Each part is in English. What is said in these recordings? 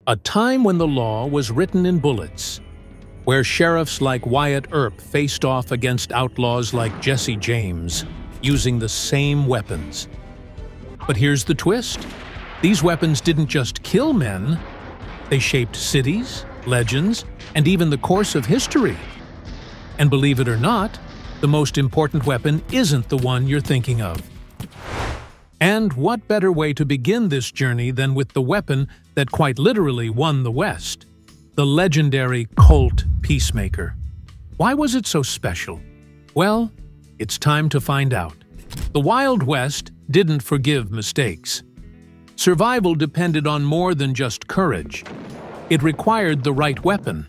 A time when the law was written in bullets, where sheriffs like Wyatt Earp faced off against outlaws like Jesse James, using the same weapons. But here's the twist. These weapons didn't just kill men, they shaped cities, legends, and even the course of history. And believe it or not, the most important weapon isn't the one you're thinking of. And what better way to begin this journey than with the weapon that quite literally won the West? The legendary Colt Peacemaker. Why was it so special? Well, it's time to find out. The Wild West didn't forgive mistakes. Survival depended on more than just courage. It required the right weapon.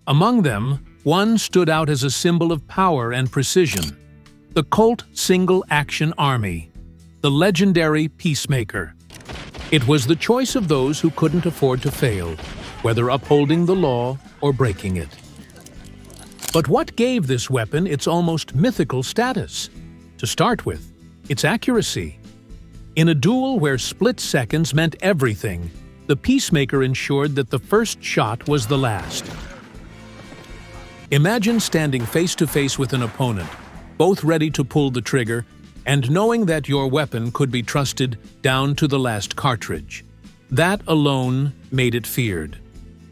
Among them, one stood out as a symbol of power and precision: the Colt Single Action Army, the legendary Peacemaker. It was the choice of those who couldn't afford to fail, whether upholding the law or breaking it. But what gave this weapon its almost mythical status? To start with, its accuracy. In a duel where split seconds meant everything, the Peacemaker ensured that the first shot was the last. Imagine standing face-to-face with an opponent, both ready to pull the trigger, and knowing that your weapon could be trusted down to the last cartridge. That alone made it feared.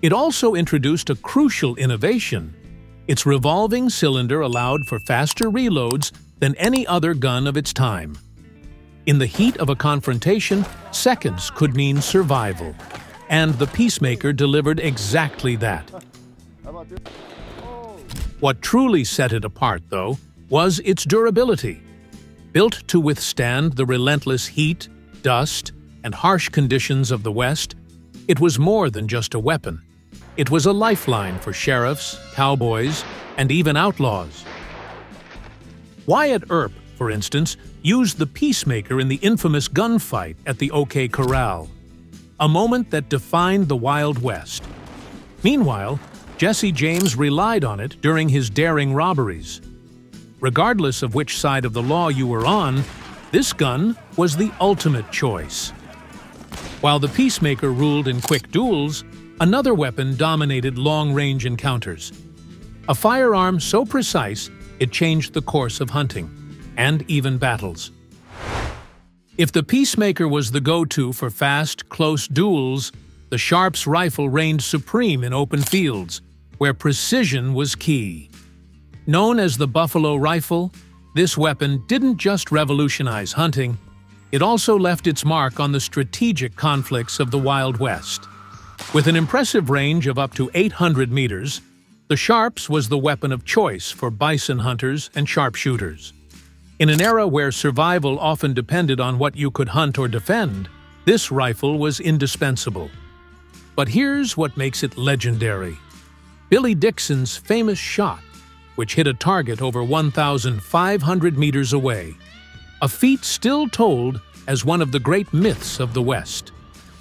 It also introduced a crucial innovation. Its revolving cylinder allowed for faster reloads than any other gun of its time. In the heat of a confrontation, seconds could mean survival. And the Peacemaker delivered exactly that. What truly set it apart, though, was its durability. Built to withstand the relentless heat, dust, and harsh conditions of the West, it was more than just a weapon. It was a lifeline for sheriffs, cowboys, and even outlaws. Wyatt Earp, for instance, used the Peacemaker in the infamous gunfight at the OK Corral, a moment that defined the Wild West. Meanwhile, Jesse James relied on it during his daring robberies. Regardless of which side of the law you were on, this gun was the ultimate choice. While the Peacemaker ruled in quick duels, another weapon dominated long-range encounters. A firearm so precise it changed the course of hunting, and even battles. If the Peacemaker was the go-to for fast, close duels, the Sharp's rifle reigned supreme in open fields, where precision was key. Known as the Buffalo Rifle, this weapon didn't just revolutionize hunting, it also left its mark on the strategic conflicts of the Wild West. With an impressive range of up to 800 meters, the Sharps was the weapon of choice for bison hunters and sharpshooters. In an era where survival often depended on what you could hunt or defend, this rifle was indispensable. But here's what makes it legendary. Billy Dixon's famous shot, which hit a target over 1,500 meters away, a feat still told as one of the great myths of the West.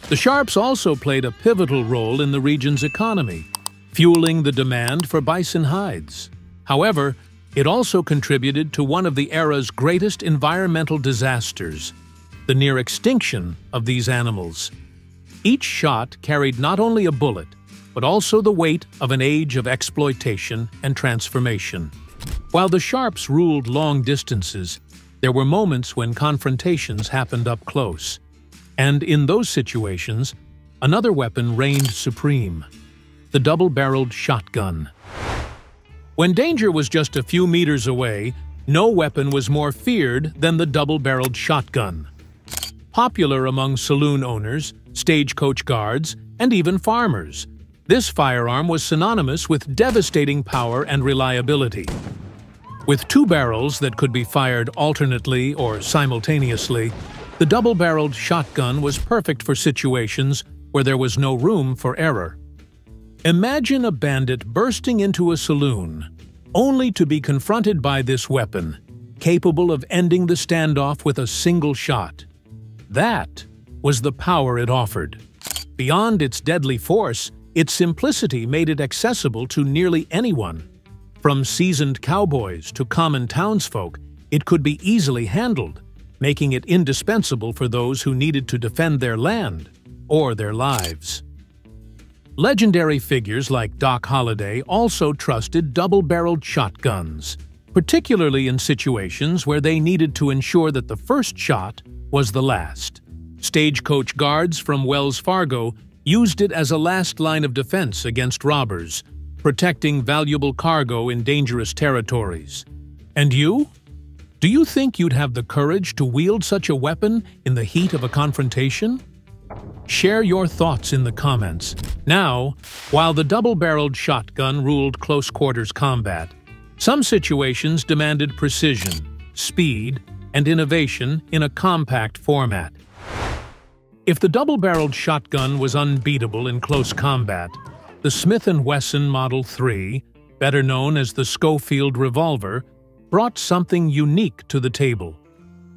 The Sharps also played a pivotal role in the region's economy, fueling the demand for bison hides. However, it also contributed to one of the era's greatest environmental disasters, the near extinction of these animals. Each shot carried not only a bullet, but also the weight of an age of exploitation and transformation. While the Sharps ruled long distances, there were moments when confrontations happened up close. And in those situations, another weapon reigned supreme: the double-barreled shotgun. When danger was just a few meters away, no weapon was more feared than the double-barreled shotgun. Popular among saloon owners, stagecoach guards, and even farmers, this firearm was synonymous with devastating power and reliability. With two barrels that could be fired alternately or simultaneously, the double-barreled shotgun was perfect for situations where there was no room for error. Imagine a bandit bursting into a saloon, only to be confronted by this weapon, capable of ending the standoff with a single shot. That was the power it offered. Beyond its deadly force, its simplicity made it accessible to nearly anyone. From seasoned cowboys to common townsfolk, it could be easily handled, making it indispensable for those who needed to defend their land or their lives. Legendary figures like Doc Holliday also trusted double-barreled shotguns, particularly in situations where they needed to ensure that the first shot was the last. Stagecoach guards from Wells Fargo used it as a last line of defense against robbers, protecting valuable cargo in dangerous territories. And you? Do you think you'd have the courage to wield such a weapon in the heat of a confrontation? Share your thoughts in the comments. Now, while the double-barreled shotgun ruled close-quarters combat, some situations demanded precision, speed, and innovation in a compact format. If the double-barreled shotgun was unbeatable in close combat, the Smith & Wesson Model 3, better known as the Schofield revolver, brought something unique to the table: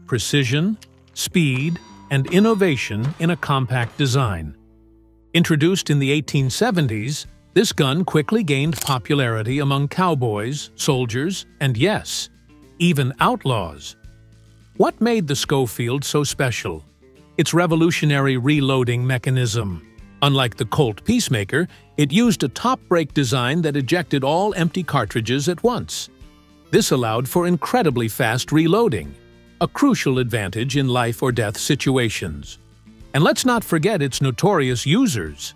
precision, speed, and innovation in a compact design. Introduced in the 1870s, this gun quickly gained popularity among cowboys, soldiers, and yes, even outlaws. What made the Schofield so special? Its revolutionary reloading mechanism. Unlike the Colt Peacemaker, it used a top-break design that ejected all empty cartridges at once. This allowed for incredibly fast reloading, a crucial advantage in life-or-death situations. And let's not forget its notorious users.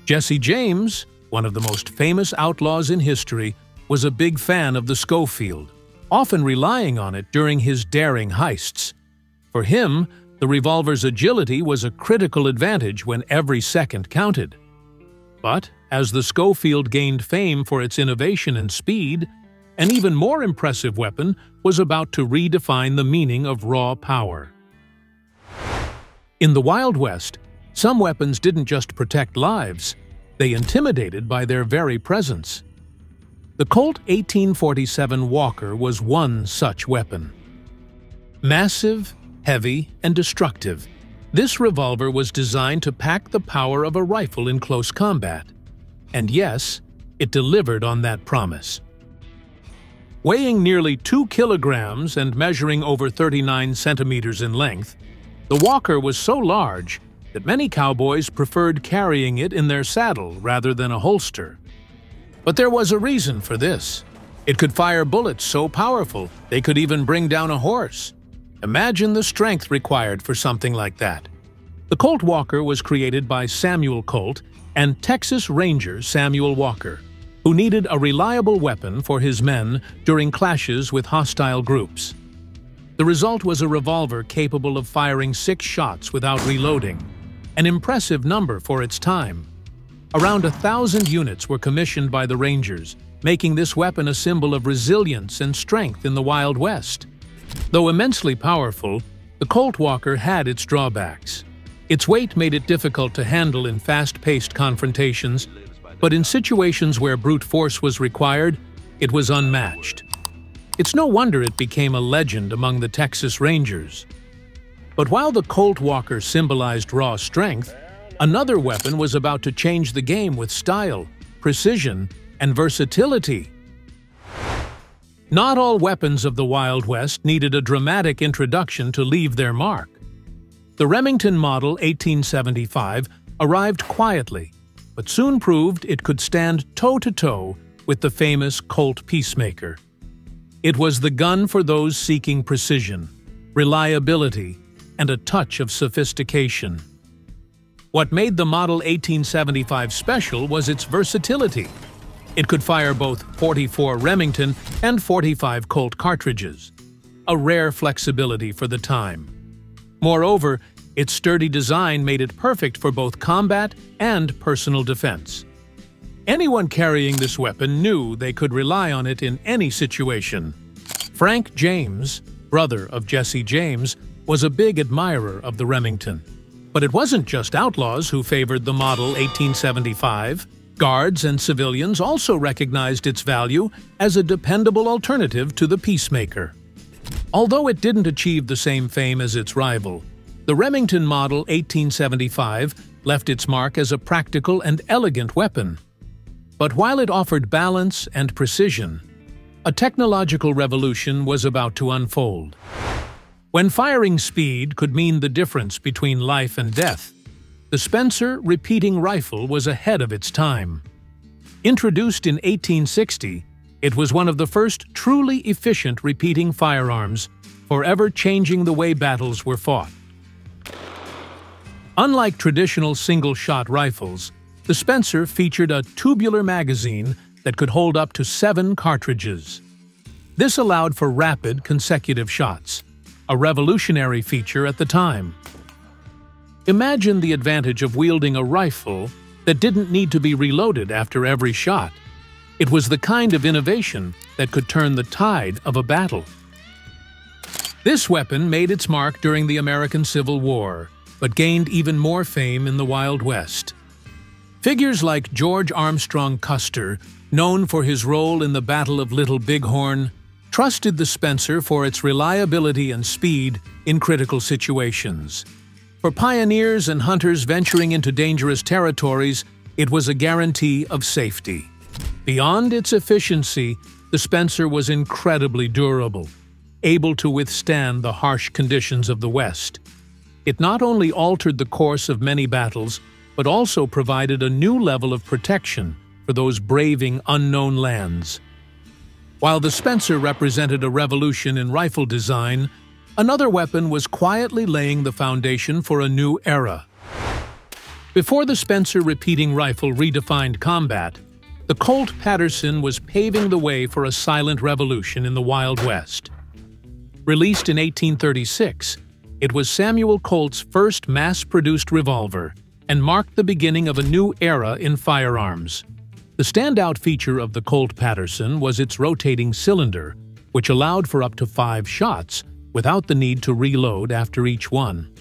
Jesse James, one of the most famous outlaws in history, was a big fan of the Schofield, often relying on it during his daring heists. For him, the revolver's agility was a critical advantage when every second counted. But as the Schofield gained fame for its innovation and speed, an even more impressive weapon was about to redefine the meaning of raw power. In the Wild West, some weapons didn't just protect lives, they intimidated by their very presence. The Colt 1847 Walker was one such weapon. Massive, heavy, and destructive, this revolver was designed to pack the power of a rifle in close combat. And yes, it delivered on that promise. Weighing nearly 2 kilograms and measuring over 39 centimeters in length, the Walker was so large that many cowboys preferred carrying it in their saddle rather than a holster. But there was a reason for this. It could fire bullets so powerful they could even bring down a horse. Imagine the strength required for something like that. The Colt Walker was created by Samuel Colt and Texas Ranger Samuel Walker, who needed a reliable weapon for his men during clashes with hostile groups. The result was a revolver capable of firing 6 shots without reloading, an impressive number for its time. Around 1,000 units were commissioned by the Rangers, making this weapon a symbol of resilience and strength in the Wild West. Though immensely powerful, the Colt Walker had its drawbacks. Its weight made it difficult to handle in fast-paced confrontations, but in situations where brute force was required, it was unmatched. It's no wonder it became a legend among the Texas Rangers. But while the Colt Walker symbolized raw strength, another weapon was about to change the game with style, precision, and versatility. Not all weapons of the Wild West needed a dramatic introduction to leave their mark. The Remington Model 1875 arrived quietly, but soon proved it could stand toe-to-toe with the famous Colt Peacemaker. It was the gun for those seeking precision, reliability, and a touch of sophistication. What made the Model 1875 special was its versatility. It could fire both .44 Remington and .45 Colt cartridges, a rare flexibility for the time. Moreover, its sturdy design made it perfect for both combat and personal defense. Anyone carrying this weapon knew they could rely on it in any situation. Frank James, brother of Jesse James, was a big admirer of the Remington. But it wasn't just outlaws who favored the Model 1875. Guards and civilians also recognized its value as a dependable alternative to the Peacemaker. Although it didn't achieve the same fame as its rival, the Remington Model 1875 left its mark as a practical and elegant weapon. But while it offered balance and precision, a technological revolution was about to unfold. When firing speed could mean the difference between life and death, the Spencer repeating rifle was ahead of its time. Introduced in 1860, it was one of the first truly efficient repeating firearms, forever changing the way battles were fought. Unlike traditional single-shot rifles, the Spencer featured a tubular magazine that could hold up to 7 cartridges. This allowed for rapid, consecutive shots, a revolutionary feature at the time. Imagine the advantage of wielding a rifle that didn't need to be reloaded after every shot. It was the kind of innovation that could turn the tide of a battle. This weapon made its mark during the American Civil War, but gained even more fame in the Wild West. Figures like George Armstrong Custer, known for his role in the Battle of Little Bighorn, trusted the Spencer for its reliability and speed in critical situations. For pioneers and hunters venturing into dangerous territories, it was a guarantee of safety. Beyond its efficiency, the Spencer was incredibly durable, able to withstand the harsh conditions of the West. It not only altered the course of many battles, but also provided a new level of protection for those braving unknown lands. While the Spencer represented a revolution in rifle design, another weapon was quietly laying the foundation for a new era. Before the Spencer repeating rifle redefined combat, the Colt Patterson was paving the way for a silent revolution in the Wild West. Released in 1836, it was Samuel Colt's first mass-produced revolver and marked the beginning of a new era in firearms. The standout feature of the Colt Patterson was its rotating cylinder, which allowed for up to 5 shots without the need to reload after each one.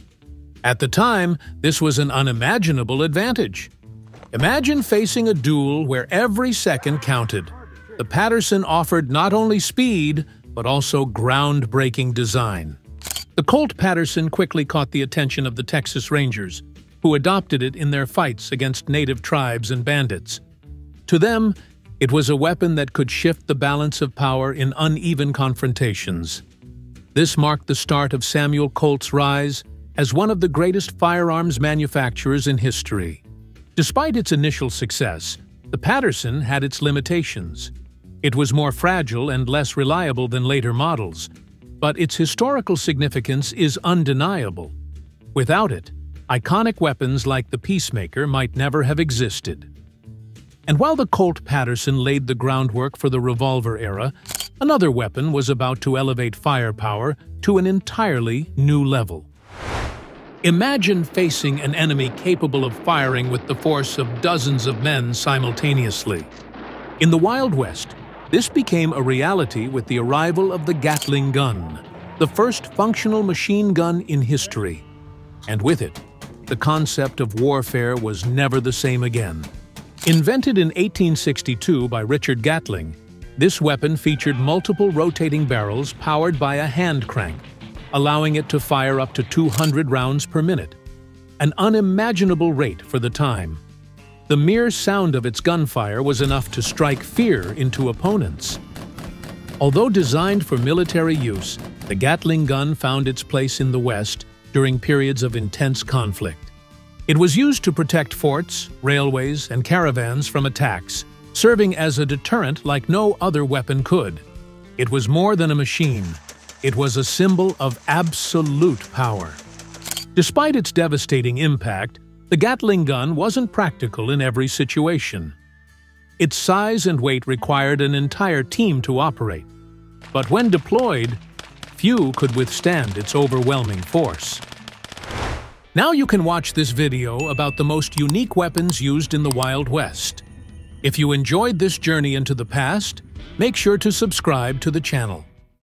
At the time, this was an unimaginable advantage. Imagine facing a duel where every second counted. The Patterson offered not only speed, but also groundbreaking design. The Colt Patterson quickly caught the attention of the Texas Rangers, who adopted it in their fights against native tribes and bandits. To them, it was a weapon that could shift the balance of power in uneven confrontations. This marked the start of Samuel Colt's rise as one of the greatest firearms manufacturers in history. Despite its initial success, the Patterson had its limitations. It was more fragile and less reliable than later models, but its historical significance is undeniable. Without it, iconic weapons like the Peacemaker might never have existed. And while the Colt Patterson laid the groundwork for the revolver era, another weapon was about to elevate firepower to an entirely new level. Imagine facing an enemy capable of firing with the force of dozens of men simultaneously. In the Wild West, this became a reality with the arrival of the Gatling gun, the first functional machine gun in history. And with it, the concept of warfare was never the same again. Invented in 1862 by Richard Gatling, this weapon featured multiple rotating barrels powered by a hand crank, allowing it to fire up to 200 rounds per minute, an unimaginable rate for the time. The mere sound of its gunfire was enough to strike fear into opponents. Although designed for military use, the Gatling gun found its place in the West during periods of intense conflict. It was used to protect forts, railways, and caravans from attacks, serving as a deterrent like no other weapon could. It was more than a machine. It was a symbol of absolute power. Despite its devastating impact, the Gatling gun wasn't practical in every situation. Its size and weight required an entire team to operate. But when deployed, few could withstand its overwhelming force. Now you can watch this video about the most unique weapons used in the Wild West. If you enjoyed this journey into the past, make sure to subscribe to the channel.